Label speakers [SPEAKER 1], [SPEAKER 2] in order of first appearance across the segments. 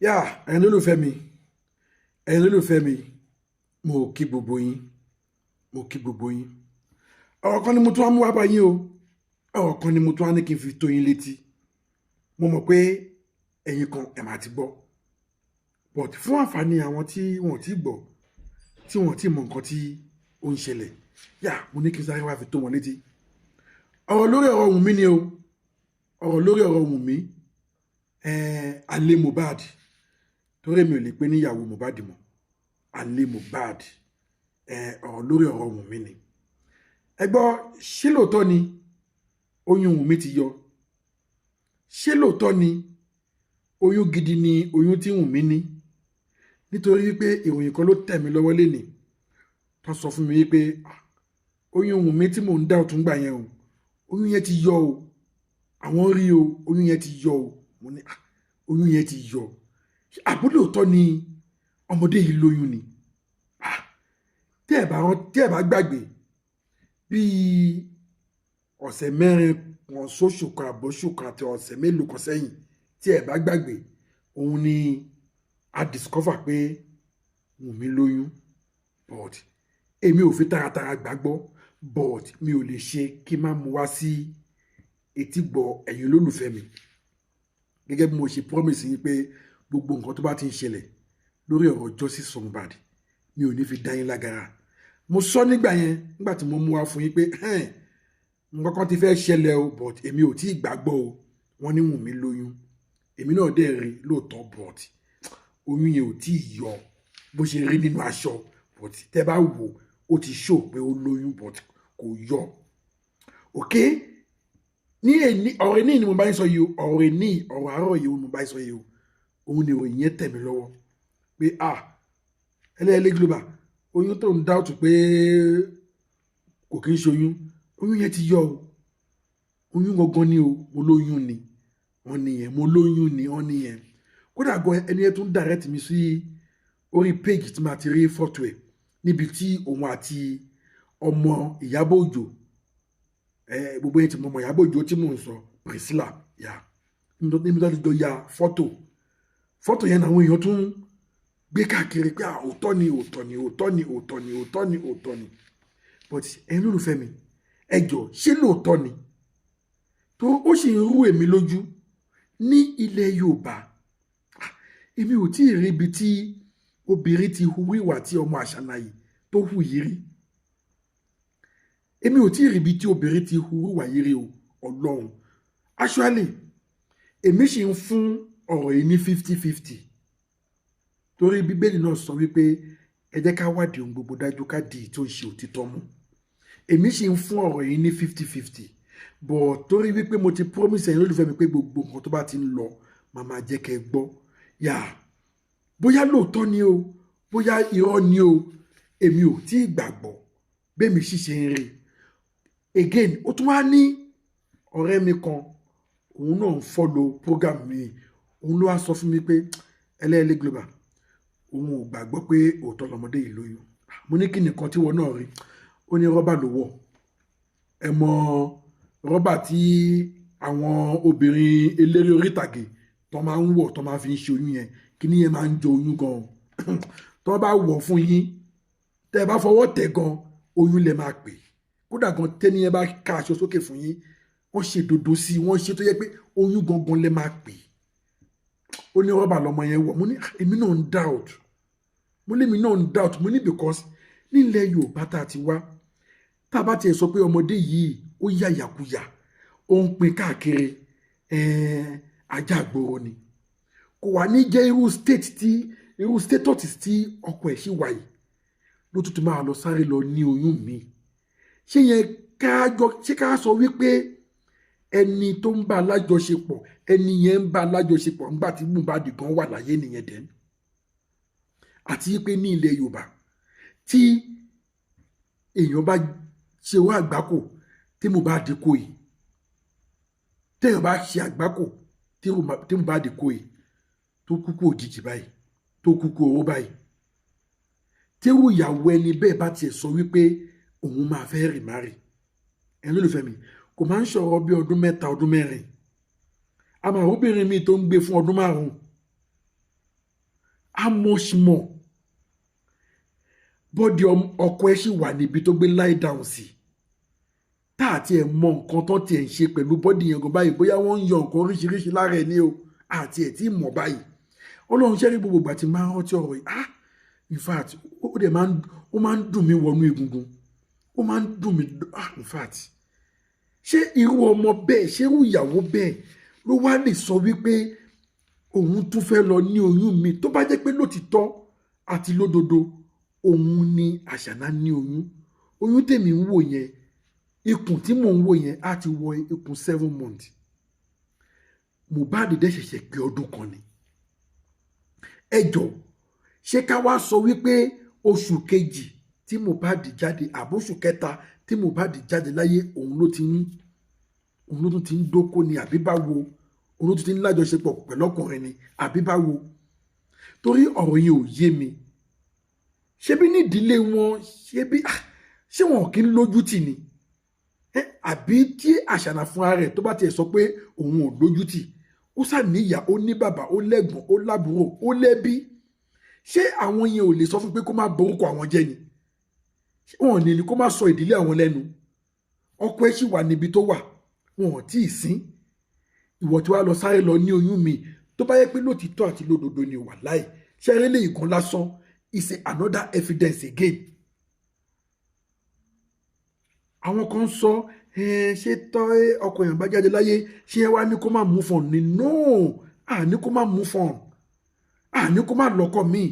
[SPEAKER 1] Yeah, ẹ̀yin lólùfẹ́ mi, ẹ̀yin lólùfẹ́ mi, mo kí gbogbo yín, mo kí gbogbo yín. Ọ̀rọ̀ kan ni mo tún wá mú wá bá yín o. Ọ̀rọ̀ kan ni mo tún wá ní kí n fi tó yín létí. Mo mọ̀ pé ẹ̀yin kan ẹ máa ti gbọ́. But fún àǹfààní àwọn tí wọ́n ti gbọ́, tí wọ́n ti mọ nǹkan tí ó ń ṣẹlẹ̀. Yeah, mo ní kí n sáré wá fi tó wọn létí. Ọ̀rọ̀ lórí ọ̀rọ̀ Wunmi ni o. Ọ̀rọ̀ lórí ọ̀rọ̀ Wunmi. Alẹ́ Mohbad. Torí mi ò lè pè ní ìyàwó Mohbad mọ́. Alẹ́ Mohbad. Ọ̀rọ̀ lórí ọ̀rọ̀ Wunmi ni. Ẹ gbọ́, ṣé lóòótọ́ ni oyún Wunmi ti yọ? Ṣé lóòótọ́ ni oyún gidi ni oyún tí Wunmi ní? Nítorí wípé ìròyìn kan ló tẹ̀ mí lọ́wọ́ lénìí. Tó sọ fún mi wípé oyún Wunmi tí mò ń dá ọ̀tún gbà yẹn o, oyún yẹn ti yọ o. Àwọn rí o, oyún yẹn ti yọ o. Mo ní oyún yẹn ti yọ. Àbí lóòótọ́ ni ọmọdé yìí lóyún ni? Tí ẹ bá gbàgbé bí ọ̀sẹ̀ mẹ́rin kan sóṣù kan àbóṣù kan àti ọ̀sẹ̀ mélòó kan sẹ́yìn, tí ẹ bá gbàgbé, òun ni a discover pé Wunmi lóyún. But èmi ò fi taratara gbàgbọ́, but mi ò lè ṣe kí n má mú wá sí etí gbọ́ ẹ̀yin olólùfẹ́ mi. Gẹ́gẹ́ bí mo ṣe promise yín pé gbogbo nǹkan tó bá ti ń ṣẹlẹ̀ lórí ọ̀rọ̀ justice for Mohbad, mi ò ní fi dá yín lágara. Mo sọ nígbà yẹn, nígbà tí mo mú wá fún yín pé nǹkan kan ti fẹ́ ṣẹlẹ̀ o, but èmi ò tí ì gbàgbọ́ o. Wọ́n ní Wunmi lóyún. Èmi náà dẹ̀ rí lóòótọ́, but oyún yẹn ò tí ì yọ bó ṣe rí nínú aṣọ. But tẹ́ bá wò ó ti show pé ó lóyún, but kò yọ. Okay? Ní ọ̀rọ̀ ní ni mo bá ń sọ yìí o, ọ̀rọ̀ àárọ̀ yìí mo bá ń sọ yìí o. Òun ni ìròyìn yẹn tẹ̀ mí lọ́wọ́ pé ẹlẹ́ẹ̀lẹ́ global, oyún tó ń doubt pé kò kí ń ṣoyún, oyún yẹn ti yọ o. Oyún gangan ni o, mo lóyún ni wọ́n nìyẹn, mo lóyún ni wọ́n nìyẹn. Kódà gan ẹni yẹn tún direct mi sí orí page tí màá ti rí fọ́tò ẹ̀ níbi tí òun àti ọmọ Ìyábọ̀ Òjó, gbogbo yẹn ti mọ ọmọ Ìyábọ̀ Òjó tí mò ń sọ, Priscilla, níbi tó ti jọ ya fọ́tò yẹn àwọn èèyàn tún gbé káàkiri pé òótọ́ ni òótọ́ ni òótọ́ ni òótọ́ ni òótọ́ ni òótọ́ ni. But ẹ̀yin lólùfẹ́ mi, ẹ jọ̀ọ́, ṣé lóòótọ́ ni? Tó ó sì ń rú èmi lójú ní ilẹ̀ Yorùbá. Èmi ò tí ì rí ibi tí obìnrin ti hu ìwà tí ọmọ Àṣànàyí tó hù yìí rí. Èmi ò tí ì rí ibi tí obìnrin ti hu ìwà yìí rí o, Ọlọ́run. Actually, èmi sì ń fún ọ̀rọ̀ yìí ní 50-50. Torí Bíbélì náà sọ wípé ẹ jẹ́ ká wádìí ohun gbogbo dájú ká di tó ń ṣe òtítọ́ mú. Èmi sì ń fún ọ̀rọ̀ yìí ní 50-50. But torí wípé mo ti promise ẹ̀yin olólùfẹ́ mi pé gbogbo nǹkan tó bá ti ń lọ màá máa jẹ́ kẹ́ gbọ́. Bóyá lóòótọ́ ni o, bóyá irọ́ ni o, èmi ò tí ì gbàgbọ́ bẹ́ẹ̀ mi sì ṣe ń rí. Again, ó tún wá ní ọ̀rẹ́ mi kan, òun náà ń follow program mi. Òun ló wá sọ fún mi pé ẹlẹ́ẹ̀lẹ́ global, òun ò gbàgbọ́ pé òótọ́ lọmọdé yìí lóyún. Mo ní kí nìkan tí wọn náà rí? Ó ní rọ́bà ló wọ̀. Ẹ mọ rọ́bà tí àwọn obìnrin eléré orí ìtàgé tó máa ń wọ̀, tó máa fi ń ṣe oyún yẹn, kí ni yẹn máa ń jọ oyún gan. Tó bá wọ̀ fún yín, tẹ́ bá fọwọ́ tẹ̀ gan, oyún lẹ máa pè. Kódà gan tẹ́ni yẹn bá ká aṣọ sókè fún yín, wọ́n ṣe dòdò sí i, wọ́n ṣe tó yẹ pé oyún gangan lẹ máa pè. Ó ní rọ́bà lọmọ yẹn wọ̀. Mo ní èmi náà ń doubt. Mo ní because nílẹ̀ Yorùbá tá a ti wá, tá a bá tiẹ̀ sọ pé ọmọdé yìí ó yá yàkuyà, ó ń pin káàkiri, ajá àgbòrò ni. Kò wá ní jẹ́ irú status tí ọkọ ẹ̀ ṣì wà yìí ló tún máa lọ sáré lọ ní oyún mi. Ṣé ká sọ wípé ẹni tó ń bá alájọṣepọ̀, ẹni yẹn ń bá alájọṣepọ̀ nígbà tí Mohbad gan wà láyé nìyẹn dẹ̀? Àti pé ní ilẹ̀ Yorùbá tí èèyàn bá ṣe wá àgbákò tí Mohbad kó yìí, téèyàn bá ṣe àgbákò tí Mohbad kó yìí, tó kúkú òjijì báyìí, tó kúkú owó báyìí, tí irú ìyàwó ẹni bẹ́ẹ̀ bá tiẹ̀ sọ wípé òun máa fẹ́ remarry, ẹ̀yin lólùfẹ́ mi, kò máa ń ṣọ̀rọ̀ bí ọdún 3 ọdún 4. Àmọ́ obìnrin mi tó ń gbé fún ọdún 5. how much more bọ́dì ọkọ ẹ̀ sì wà níbi tó gbé lie down sí tá àti ẹ̀ mọ nǹkan tó tiẹ̀ ń ṣe pẹ̀lú bọ́dì yẹn gan báyìí bóyá wọ́n ń yọ nǹkan oríṣiríṣi lára ẹ̀ ní o àti ẹ̀ tí mọ̀ báyìí ọlọ́run ṣẹ́rí gbogbo ìgbà tí máa ń rántí ọ̀rọ̀ yìí in fact ó dẹ̀ máa ń dùn mí wọnú egungun ó máa ń dùn mí in fact ṣé irú ọmọ bẹ́ẹ̀ ṣé irú ìyàwó bẹ́ẹ̀ ló wá lè sọ wípé òun tún fẹ́ lọ ní oyún mi tó bá jẹ́ pé lótìtọ́ àti lódodo òun ni Àṣànà ní oyún tèmi ń wò yẹn ikùn tí mò ń wò yẹn á ti wọ ikùn 7 months Mohbad dẹ̀ ṣẹ̀ṣẹ̀ pé ọdún kan ni ẹ jọ̀ọ́ ṣé ká wá sọ wípé oṣù kejì tí Mohbad jáde àbóṣù kẹta tí Mohbad jáde láyé òun ló tún ti ń dóko ni àbí báwo òun ló tún ti ń lájọṣepọ̀ pẹ̀lú ọkùnrin ni àbí báwo torí ọ̀rọ̀ yẹn ò yé mi ṣebí nídìílé wọn ṣé wọn kì í lójútì ni àbí tí Àṣànà fúnra rẹ̀ tó bá tiẹ̀ sọ pé òun ò lójútì ó ṣàníyà ó ní bàbá ó lẹ́gbọ̀n ó lábúrò ó lẹ́bí ṣé àwọn yẹn ò lè sọ fún pé kó má borúkọ àwọn jẹ́ ni wọn ò ní kó má sọ ìdílé àwọn lẹ́nu ọkọ ẹ̀ sì wà níbi tó wà wọn ò tí ì sín ìwọ tí wàá lọ sáré lọ ní oyún mi tó bá yẹ pé lótìtọ́ àti lódodo ni wà láì ṣẹ́rẹ́ lè ìkan lásán is another evidence again. àwọn kan sọ ṣé tọ́ ọkọ èèyàn bá jáde láyé ṣé ẹ wá ní kó má move on ni no àní kó má move on àní kó má lọ́kọ mi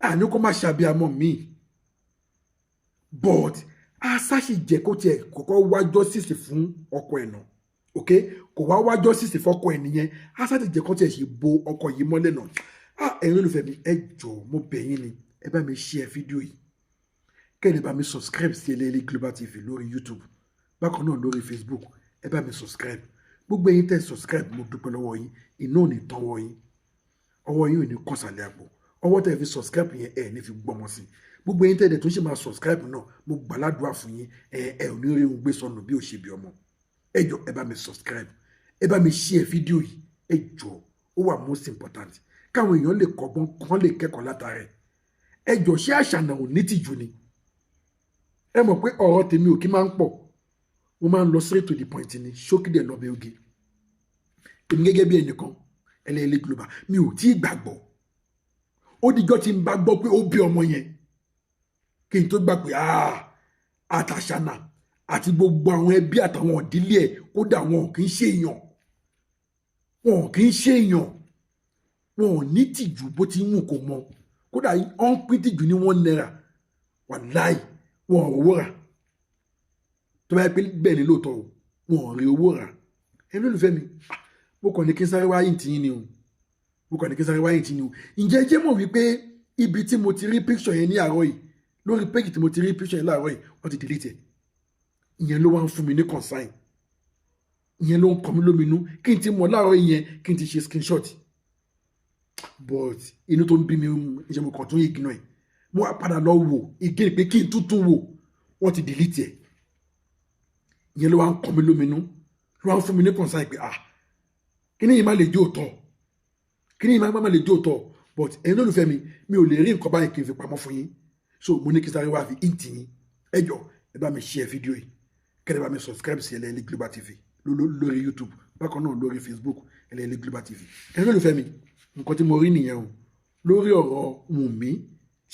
[SPEAKER 1] àní kó má ṣàbíamọ mi but asáṣì jẹ́ kó tiẹ̀ kọ́kọ́ wá justice fún ọkọ ẹ̀ náà ok kò wá justice fọ́kọ ẹ̀ nìyẹn asáṣì jẹ́ kó tiẹ̀ ṣe bo ọkọ yìí mọ́lẹ̀ náà ẹ̀yin olùfẹ́ mi ẹ jọ̀ọ́ mo bẹ̀ yín ni ẹ bá mi share fídíò yìí kẹ́lẹ́ bá mi subscribe sí Sele Global TV lórí YouTube bákan náà lórí Facebook ẹ bá mi subscribe gbogbo ẹ̀yin tẹ́ subscribe mo dúpẹ́ lọ́wọ́ yín iná ò ní tọ́wọ́ yín ọwọ́ yín ò ní kọ́sàlẹ̀ àpò ọwọ́ tẹ́ fi subscribe yẹn ẹ̀ ní fi gbọ́mọ sí gbogbo ẹ̀yin tẹ́ dẹ̀ tó ṣe máa subscribe náà mo gbàládùá fún yín ẹ ò ní rí ohun gbé sọnù bí ò ṣe bí ọmọ ẹ jọ̀ọ́ ẹ bá mi subscribe ẹ bá mi share fídíò yìí ẹ jọ̀ọ́ ó wà most important káwọn èèyàn lè kọ́gbọ́n kán lè kẹ́kọ̀ọ́ látara ẹ̀ ẹ jọ̀ọ́ ṣé Àṣànà ò ní tìjú ni ẹ mọ̀ pé ọ̀rọ̀ tèmi ò kí máa ń pọ̀ mo máa ń lọ straight to the point ni ṣókídẹ̀ lọ́bẹ̀ oge èmi gẹ́gẹ́ bí ẹnìkan Sele Global mi ò tí ì gbàgbọ́ ó dìjọ́ tí n bá gbọ́ pé ó bí ọmọ yẹn kí n tó gbà pé àtàṣànà àti gbogbo àwọn ẹbí àtàwọn ìdílé ẹ̀ kódà wọn ò kì í ṣe èèyàn wọn ò ní tìjú bó ti ń wù kó mọ kódà ọ́n pín tìjú ní £1 wàláì wọn ò rówó rà tó bá yẹ pé bẹ́ẹ̀ ni lóòótọ́ wọn ò rí owó rà ẹ lólùfẹ́ mi mo kàn ní kí n sáré wáyé tì yín ni o ǹjẹ́ jẹ́ mọ̀ wípé ibi tí mo ti rí picture yẹn ní àárọ̀ yìí lórí page tí mo ti rí picture yẹn láàárọ̀ yìí wọ́n ti delete ẹ̀ ìyẹn ló wá ń fún mi ní consign ìyẹn ló ń kọ mí lóminú kí n ti mọ̀ láàárọ̀ yẹn kí n ti ṣe screenshot but inú tó ń bí mi ìṣẹ́ mo kàn tún yìí gínà ẹ̀ mo wá padà lọ wò ìgé pé kí n tuntun wò wọ́n ti delete ẹ̀ ìyẹn ló wá ń kọ mí lóminú ló wá ń fún mi ní consign pé kí ni yìí má lè jó tọ̀ kí ni yìí má lè jó tọ̀ but ẹ̀yin olùfẹ́ mi ò lè rí nǹkan báyìí kí n fi pamọ́ fún yín so mo ní kí sáré wá fi ìntì yín ẹ jọ̀ọ́ ẹ bá mi share fídíò yìí kẹ́ ẹ bá mi subscribe sí Sele Global TV lórí YouTube bákan náà lórí Facebook Sele Global TV ẹ̀yin olùfẹ́ mi nǹkan tí mo rí nìyẹn o lórí ọ̀rọ̀ Wunmi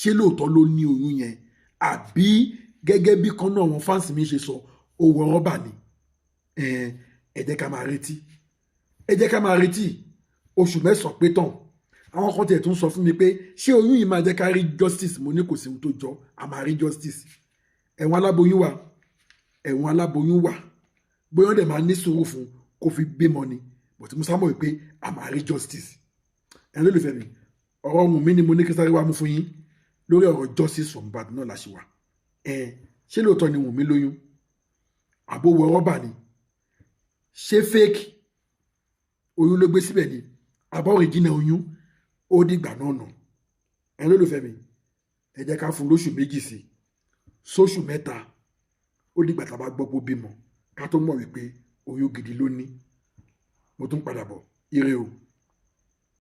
[SPEAKER 1] ṣé lóòótọ́ ló ní oyún yẹn àbí gẹ́gẹ́ bí kan náà àwọn fáǹsì mi ṣe sọ owó rọ́bà ni ẹ jẹ́ ká máa retí oṣù mẹ́sàn-án pé tán àwọn kan tiẹ̀ tún sọ fún mi pé ṣé oyún yìí máa jẹ́ ká rí justice mo ní kò sí ohun tó jọ a máa rí justice ẹ̀wọ̀n aláboyún wà bóyá dẹ̀ máa ní sùúrù fún kó fi bímọ ni but mo sábà wípé a máa rí justice ẹ̀ lólùfẹ́ mi ọ̀rọ̀ Wunmi ni mo ní kí sáré wá mú fún yín lórí ọ̀rọ̀ justice from Mohbad náà la ṣe wà ṣé lóòótọ́ ni Wunmi lóyún àbówó rọ́bà ni ṣé fake oyún ló gbé síbẹ̀ ni àbọ̀ original oyún ó dìgbà náà nà ẹ lólùfẹ́ mi ẹ jẹ́ ká fún lóṣù méjì sí sóṣù mẹ́ta ó dìgbà tá a bá gbọ́ pé bímọ ká tó mọ̀ wípé oyún gidi ló ní mo tún padà bọ̀ ire o.